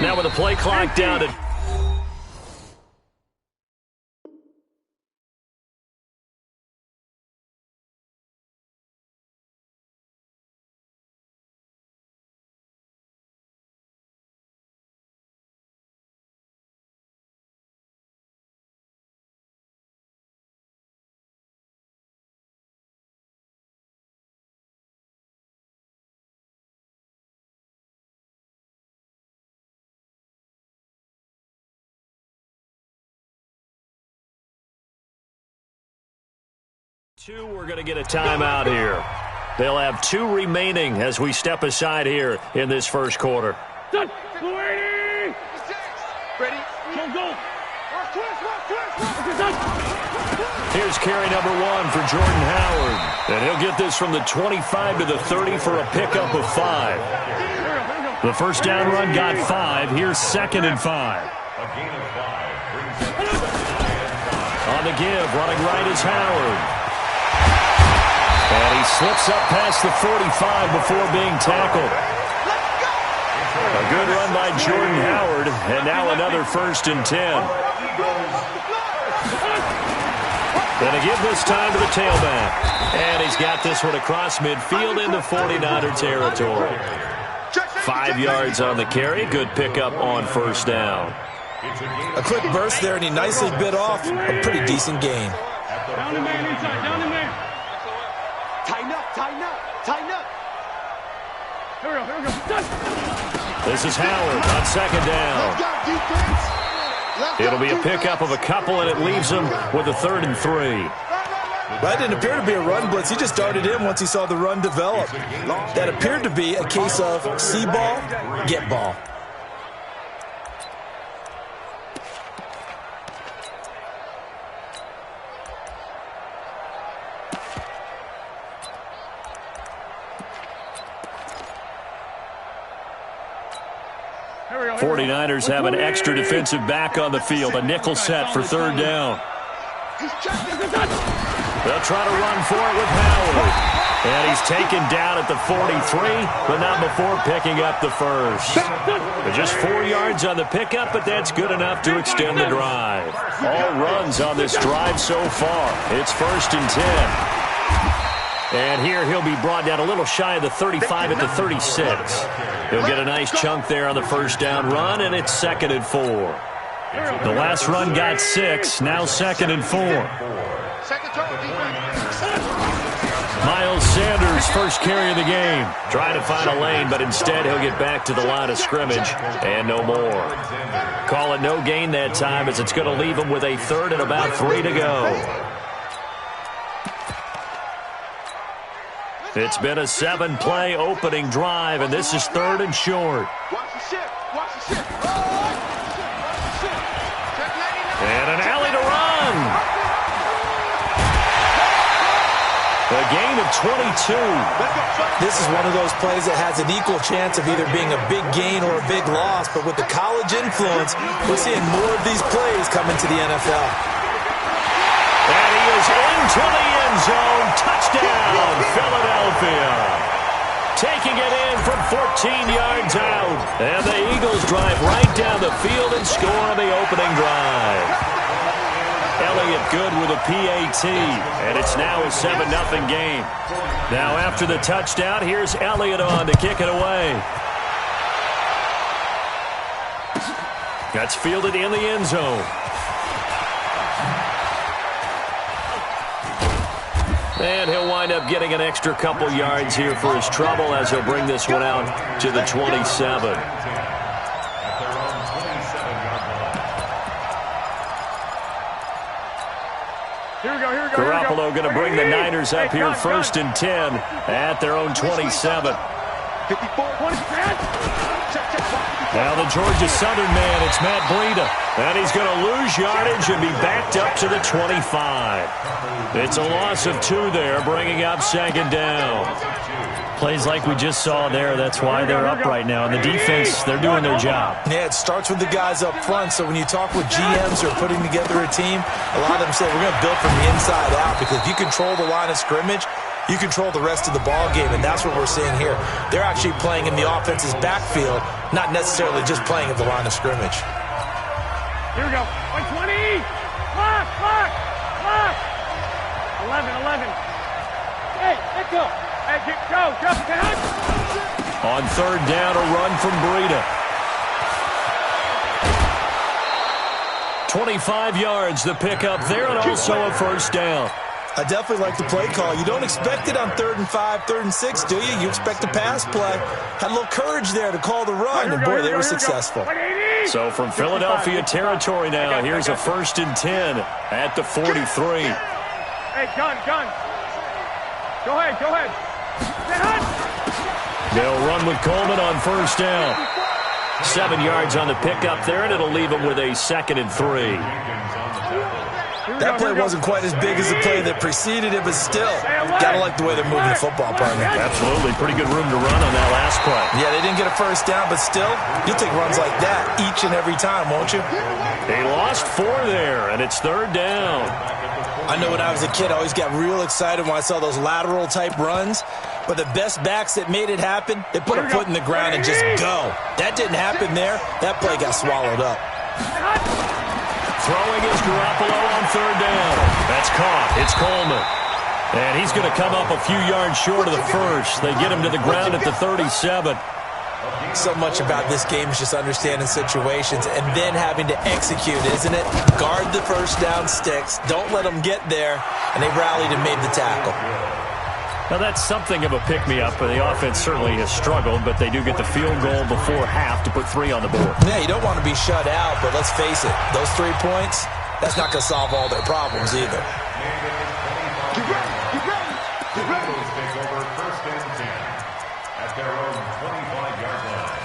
Now with the play clock down to... We're going to get a timeout here. They'll have 2 remaining as we step aside here in this first quarter. Ready? Go. Here's carry number 1 for Jordan Howard. And he'll get this from the 25 to the 30 for a pickup of 5. The first down run got 5. Here's 2nd and 5. On the give, running right is Howard. And he slips up past the 45 before being tackled. A good run by Jordan Howard, and now another 1st and 10. Gonna give this time to the tailback. And he's got this one across midfield into 49er territory. 5 yards on the carry. Good pickup on 1st down. A quick burst there, and he nicely bit off a pretty decent gain. Down the man inside, down the man. Tighten up. Here we go. This is Howard on 2nd down. It'll be a pickup of a couple, and it leaves him with a 3rd and 3. That didn't appear to be a run blitz. He just darted in once he saw the run develop. That appeared to be a case of see ball, get ball. Here we go. 49ers have an extra defensive back on the field, a nickel set for 3rd down. They'll try to run for it with Howard. And he's taken down at the 43, but not before picking up the 1st. Just 4 yards on the pickup, but that's good enough to extend the drive. All runs on this drive so far. It's 1st and 10. And here he'll be brought down a little shy of the 35 at the 36. He'll get a nice chunk there on the 1st down run, and it's 2nd and 4. The last run got 6, now 2nd and 4. Miles Sanders, first carry of the game. Trying to find a lane, but instead he'll get back to the line of scrimmage, and no more. Call it no gain that time, as it's going to leave him with a 3rd and about 3 to go. It's been a 7-play opening drive, and this is 3rd and short. And an alley to run. A gain of 22. This is one of those plays that has an equal chance of either being a big gain or a big loss, but with the college influence, we're seeing more of these plays coming to the NFL. And he is into the end zone. Touchdown, Philadelphia. Taking it in from 14 yards out. And the Eagles drive right down the field and score on the opening drive. Elliott good with a PAT. And it's now a 7-0 game. Now after the touchdown, here's Elliott on to kick it away. That's fielded in the end zone. And he'll wind up getting an extra couple yards here for his trouble as he'll bring this one out to the 27. Garoppolo going to bring the Niners up here 1st and 10 at their own 27. Now the Georgia Southern man, it's Matt Breida. And he's going to lose yardage and be backed up to the 25. It's a loss of 2 there, bringing up 2nd down. Plays like we just saw there, that's why they're up right now. And the defense, they're doing their job. Yeah, it starts with the guys up front. So when you talk with GMs who are putting together a team, a lot of them say we're going to build from the inside out, because if you control the line of scrimmage, you control the rest of the ball game, and that's what we're seeing here. They're actually playing in the offense's backfield, not necessarily just playing at the line of scrimmage. Here we go. 120. Lock. 11. Hey, let's go. Hey, go. On third down, a run from Breida. 25 yards, the pickup there, and also a first down. I definitely like the play call. You don't expect it on 3rd and 5, 3rd and 6, do you? You expect a pass play. Had a little courage there to call the run, and boy, they were successful. So from Philadelphia territory now, here's a 1st and 10 at the 43. Hey, John. Go ahead. They'll run with Coleman on first down. 7 yards on the pickup there, and it'll leave them with a 2nd and 3. That play wasn't quite as big as the play that preceded it, but still, gotta like the way they're moving the football, partner. Absolutely. Pretty good room to run on that last play. Yeah, they didn't get a first down, but still, you'll take runs like that each and every time, won't you? They lost 4 there, and it's 3rd down. I know when I was a kid, I always got real excited when I saw those lateral-type runs, but the best backs that made it happen, they put a foot in the ground and just go. That didn't happen there. That play got swallowed up. Throwing is Garoppolo on 3rd down. That's caught. It's Coleman. And he's going to come up a few yards short of the first. They get him to the ground at the 37. So much about this game is just understanding situations and then having to execute, isn't it? Guard the first down sticks. Don't let them get there. And they rallied and made the tackle. Now, that's something of a pick-me-up. The offense certainly has struggled, but they do get the field goal before half to put 3 on the board. Yeah, you don't want to be shut out, but let's face it, those 3 points, that's not going to solve all their problems either. Take over 1st and 10 at their own 25-yard line.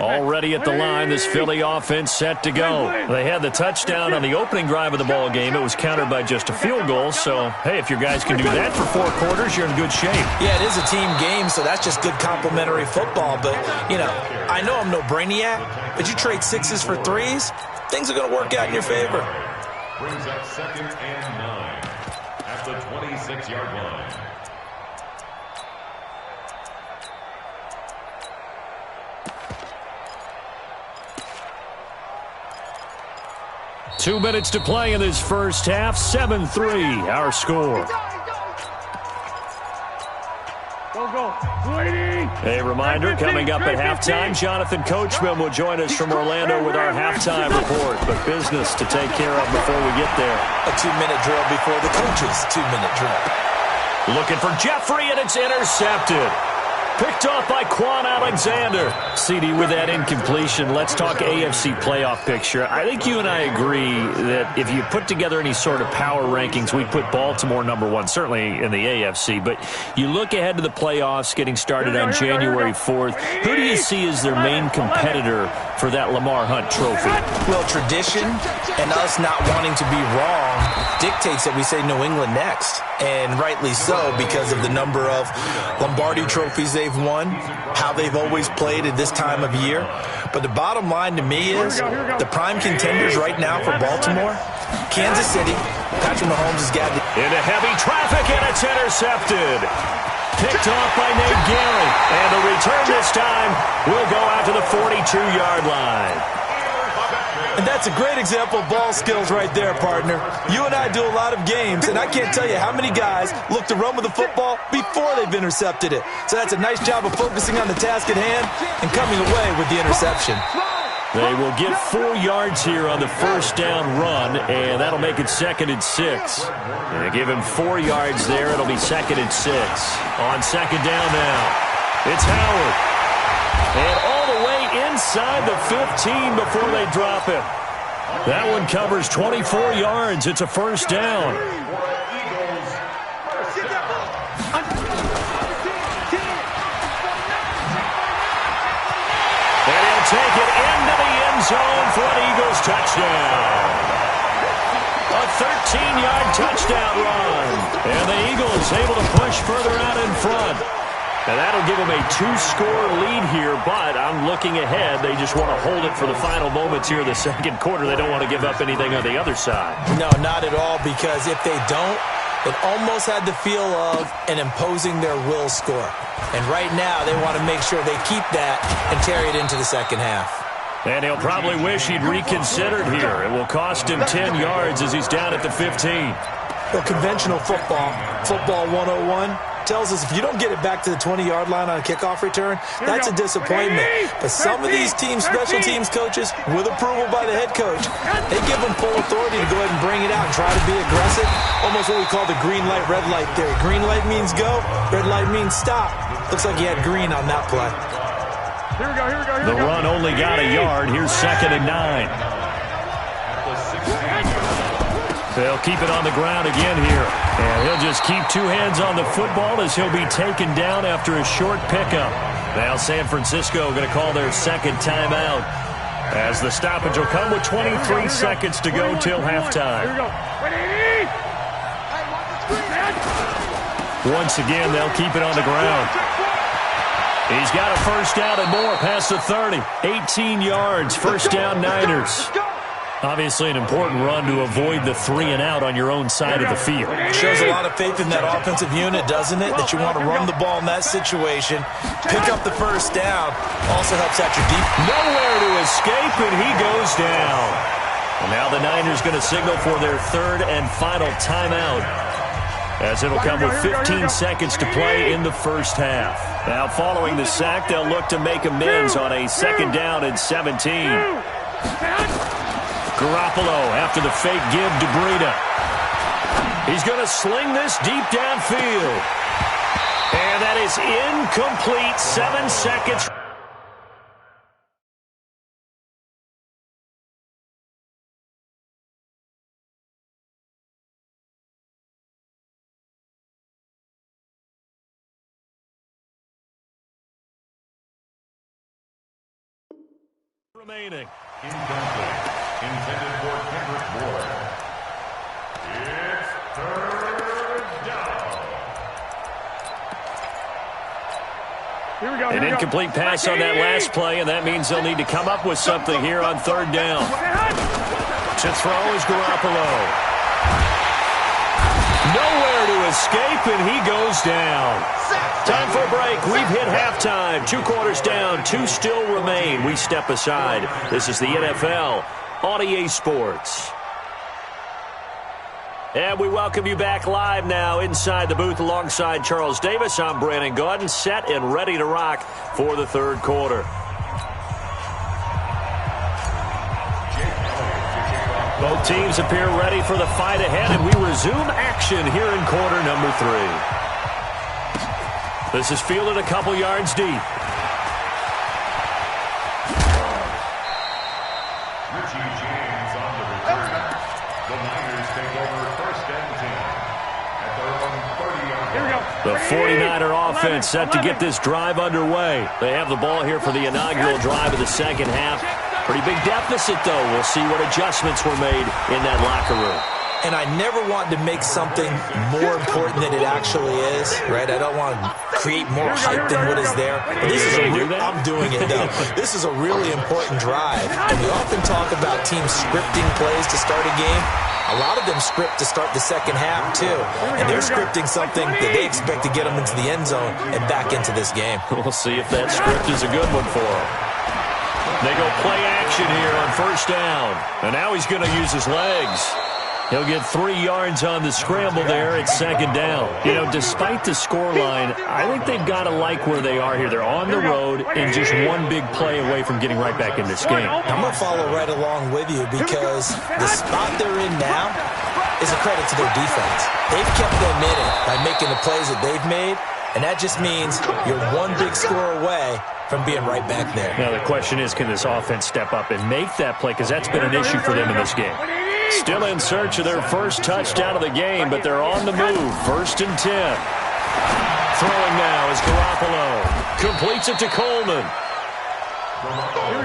Already at the line, this Philly offense set to go. They had the touchdown on the opening drive of the ball game. It was countered by just a field goal. So, hey, if your guys can do that for 4 quarters, you're in good shape. Yeah, it is a team game, so that's just good complimentary football. But, you know, I know I'm no brainiac, but you trade 6s for 3s, things are going to work out in your favor. Brings up 2nd and 9 at the 26-yard line. Two minutes to play in this first half. 7-3, our score. Go. A reminder, coming up at halftime, Jonathan Coachman will join us from Orlando with our halftime report. But business to take care of before we get there. A 2-minute drill before the coach's 2-minute drill. Looking for Jeffrey, and it's intercepted. Picked off by Quan Alexander. CD, with that incompletion, let's talk AFC playoff picture. I think you and I agree that if you put together any sort of power rankings, we'd put Baltimore #1, certainly in the AFC. But you look ahead to the playoffs getting started on January 4th. Who do you see as their main competitor for that Lamar Hunt trophy? Well, tradition and us not wanting to be wrong dictates that we say New England next. And rightly so, because of the number of Lombardi trophies they've won, how they've always played at this time of year. But the bottom line to me is the prime contenders right now for Baltimore, Kansas City. Patrick Mahomes has got into heavy traffic, and it's intercepted. Picked off by Nate Gehring. And the return this time will go out to the 42-yard line. And that's a great example of ball skills right there, partner. You and I do a lot of games, and I can't tell you how many guys look to run with the football before they've intercepted it. So that's a nice job of focusing on the task at hand and coming away with the interception. They will get 4 yards here on the first down run, and that'll make it 2nd and 6. They give him 4 yards there. It'll be 2nd and 6. On 2nd down now, it's Howard. And all the way inside the 15 before they drop it. That one covers 24 yards. It's a first down. And he'll take it into the end zone for an Eagles touchdown. A 13-yard touchdown run. And the Eagles able to push further out in front. And that'll give them a 2-score lead here, but I'm looking ahead. They just want to hold it for the final moments here in the second quarter. They don't want to give up anything on the other side. No, not at all, because if they don't, it almost had the feel of an imposing their will score. And right now, they want to make sure they keep that and carry it into the second half. And he'll probably wish he'd reconsidered here. It will cost him 10 yards as he's down at the 15. Well, conventional football 101, tells us if you don't get it back to the 20-yard line on a kickoff return, that's a disappointment. But some of these teams, special teams coaches, with approval by the head coach, they give them full authority to go ahead and bring it out and try to be aggressive. Almost what we call the green light, red light theory. Green light means go, red light means stop. Looks like he had green on that play. Here we go. The run only got a yard. Here's 2nd and 9. They'll keep it on the ground again here. And he'll just keep 2 hands on the football as he'll be taken down after a short pickup. Now San Francisco going to call their second timeout as the stoppage will come with 23 seconds to go till halftime. Here we go. Once again, they'll keep it on the ground. He's got a first down and more past the 30. 18 yards, first down Niners. Obviously an important run to avoid the 3-and-out on your own side of the field. Shows a lot of faith in that offensive unit, doesn't it? That you want to run the ball in that situation. Pick up the first down. Also helps out your deep. Nowhere to escape, and he goes down. And now the Niners going to signal for their 3rd and final timeout, as it'll come with 15 seconds to play in the first half. Now following the sack, they'll look to make amends on a 2nd down and 17. Garoppolo after the fake give to Breida. He's going to sling this deep downfield. And that is incomplete. 7 seconds. Remaining. Incomplete. Intended for Kendrick Bourne. It's 3rd down. Here we go. An incomplete pass on that last play, and that means they'll need to come up with something here on 3rd down. To throw is Garoppolo. Nowhere to escape, and he goes down. Time for a break. We've hit halftime. 2 quarters down. 2 still remain. We step aside. This is the NFL on EA Sports. And we welcome you back live now inside the booth alongside Charles Davis. I'm Brandon Gaudin, set and ready to rock for the 3rd quarter. Both teams appear ready for the fight ahead, and we resume action here in quarter number 3. This is fielded a couple yards deep. Richie James on the return. The Niners take over 1st and 10 at their own 30-yard line. Here we go. The 49er offense set to get this drive underway. They have the ball here for the inaugural drive of the second half. Pretty big deficit, though. We'll see what adjustments were made in that locker room. And I never want to make something more important than it actually is, right? I don't want to create more hype than what is there. But this is I'm doing it, though. This is a really important drive. And we often talk about teams scripting plays to start a game. A lot of them script to start the second half, too. And they're scripting something that they expect to get them into the end zone and back into this game. We'll see if that script is a good one for them. They go play action here on 1st down. And now he's going to use his legs. He'll get 3 yards on the scramble there at 2nd down. You know, despite the scoreline, I think they've got to like where they are here. They're on the road and just one big play away from getting right back in this game. I'm going to follow right along with you because the spot they're in now is a credit to their defense. They've kept them in it by making the plays that they've made, and that just means you're one big score away from being right back there. Now, the question is, can this offense step up and make that play? Because that's been an issue for them in this game. Still in search of their first touchdown of the game, but they're on the move. 1st and 10. Throwing now is Garoppolo. Completes it to Coleman.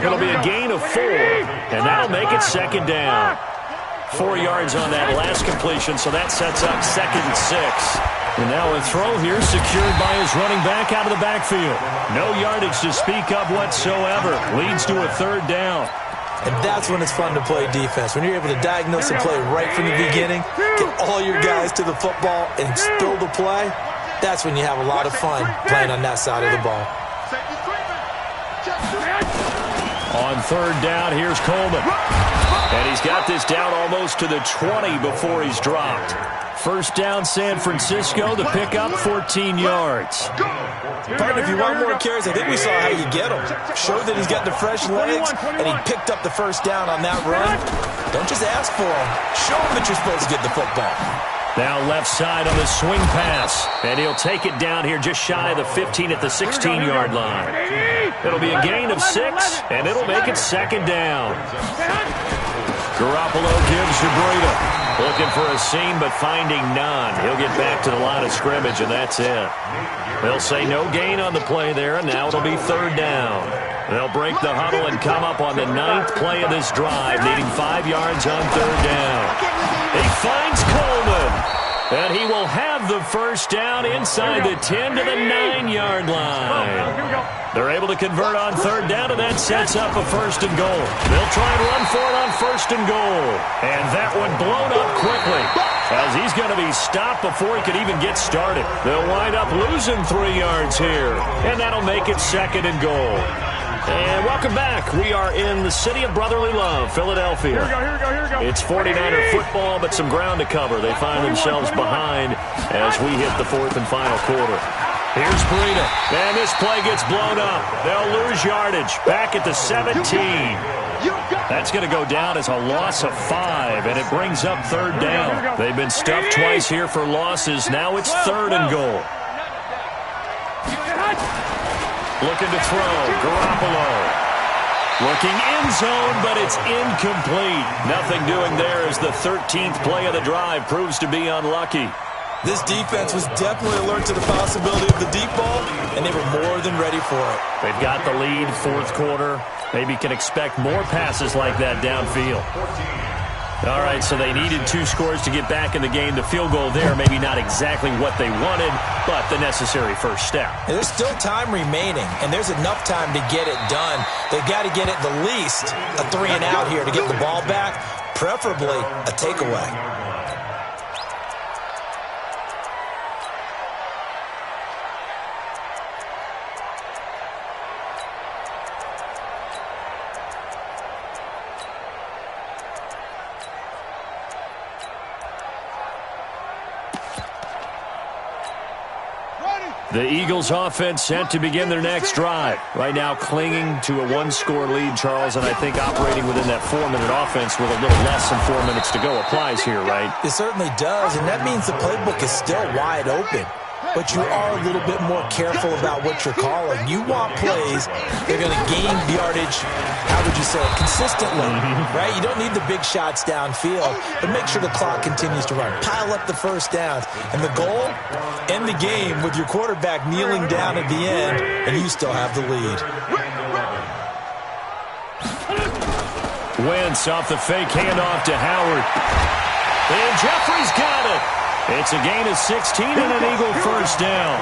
It'll be a gain of 4, and that'll make it 2nd down. 4 yards on that last completion, so that sets up 2nd and 6. And now a throw here secured by his running back out of the backfield. No yardage to speak of whatsoever. Leads to a third down. And that's when it's fun to play defense. When you're able to diagnose a play right from the beginning, get all your guys to the football and spill the play, that's when you have a lot of fun playing on that side of the ball. On third down, here's Coleman. And he's got this down almost to the 20 before he's dropped. First down, San Francisco. The pickup, 14 yards. Partner, if you want more carries, I think we saw how you get him. Showed that he's got the fresh legs, and he picked up the first down on that run. Don't just ask for him. Show him that you're supposed to get the football. Now left side on the swing pass. And he'll take it down here just shy of the 15 at the 16-yard line. It'll be a gain of 6, and it'll make it second down. Garoppolo gives to Breida. Looking for a seam, but finding none. He'll get back to the line of scrimmage, and that's it. They'll say no gain on the play there, and now it'll be third down. They'll break the huddle and come up on the 9th play of this drive, needing 5 yards on third down. He finds Coleman, and he will have the first down inside the 10 to the 9-yard line. They're able to convert on third down, and that sets up a first and goal. They'll try and run for it on first and goal. And that one blown up quickly, as he's going to be stopped before he could even get started. They'll wind up losing 3 yards here, and that'll make it second and goal. And welcome back. We are in the city of brotherly love, Philadelphia. Here we go. It's 49er football, but some ground to cover. They find themselves behind as we hit the fourth and final quarter. Here's Breida. And this play gets blown up. They'll lose yardage. Back at the 17. That's going to go down as a loss of 5, and it brings up third down. They've been stuffed twice here for losses. Now it's third and goal. Looking to throw. Garoppolo. Looking end zone, but it's incomplete. Nothing doing there as the 13th play of the drive proves to be unlucky. This defense was definitely alert to the possibility of the deep ball, and they were more than ready for it. They've got the lead, fourth quarter. Maybe can expect more passes like that downfield. All right, so they needed 2 scores to get back in the game. The field goal there, maybe not exactly what they wanted, but the necessary first step. There's still time remaining, and there's enough time to get it done. They've got to get at the least a 3 and out here to get the ball back, preferably a takeaway. The Eagles offense set to begin their next drive. Right now clinging to a 1-score lead, Charles, and I think operating within that 4-minute offense with a little less than 4 minutes to go applies here, right? It certainly does, and that means the playbook is still wide open. But you are a little bit more careful about what you're calling. You want plays that are going to gain yardage, how would you say it, consistently, right? You don't need the big shots downfield, but make sure the clock continues to run. Pile up the first downs. And the goal, end the game with your quarterback kneeling down at the end, and you still have the lead. Wentz off the fake handoff to Howard. And Jeffrey's got it. It's a gain of 16 and an Eagle first down.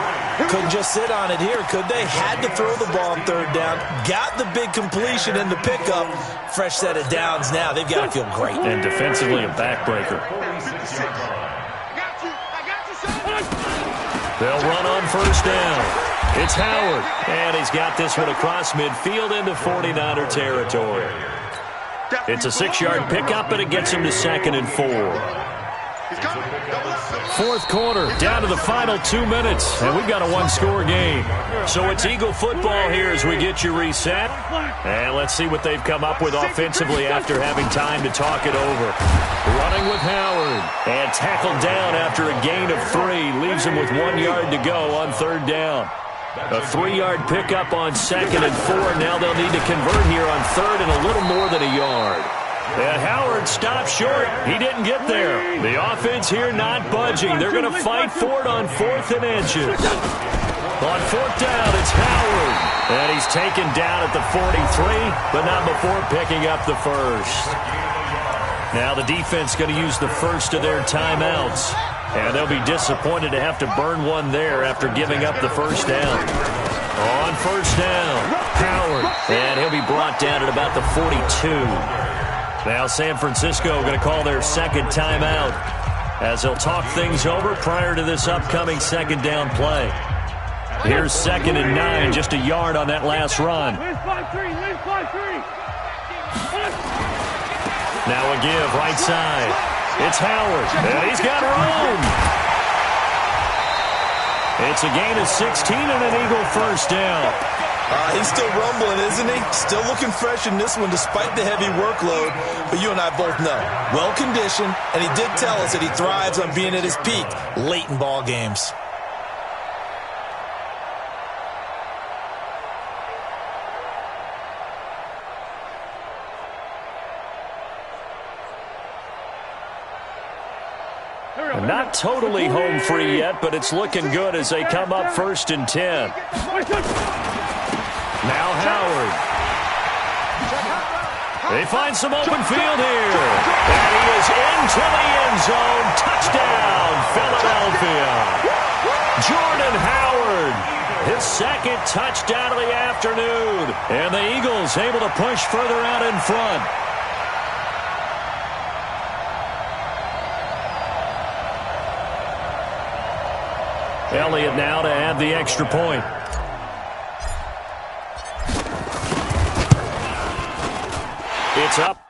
Couldn't just sit on it here, could they? Had to throw the ball on third down. Got the big completion in the pickup. Fresh set of downs now. They've got to feel great. And defensively a backbreaker. They'll run on first down. It's Howard. And he's got this one across midfield into 49er territory. It's a 6-yard pickup, and it gets him to 2nd and 4. Fourth quarter, down to the final 2 minutes, and we've got a 1-score game. So it's Eagle football here as we get you reset. And let's see what they've come up with offensively after having time to talk it over. Running with Howard, and tackled down after a gain of 3. Leaves him with 1 yard to go on third down. A 3-yard pickup on 2nd and 4. Now they'll need to convert here on third and a little more than a yard. And Howard stopped short. He didn't get there. The offense here not budging. They're going to fight for it on 4th and inches. On 4th down, it's Howard. And he's taken down at the 43, but not before picking up the first. Now the defense going to use the first of their timeouts. And they'll be disappointed to have to burn one there after giving up the first down. On first down, Howard. And he'll be brought down at about the 42. Now San Francisco going to call their second timeout as they'll talk things over prior to this upcoming second down play. Here's 2nd and 9, just a yard on that last run. Now a give, right side. It's Howard, and he's got room. It's a gain of 16 and an Eagle first down. He's still rumbling, isn't he? Still looking fresh in this one despite the heavy workload. But you and I both know, well-conditioned, and he did tell us that he thrives on being at his peak late in ball games. Not totally home free yet, but it's looking good as they come up 1st and 10. Now Howard. They find some open field here. And he is into the end zone. Touchdown, Philadelphia. Jordan Howard, his 2nd touchdown of the afternoon. And the Eagles able to push further out in front. Elliott now to add the extra point. It's up.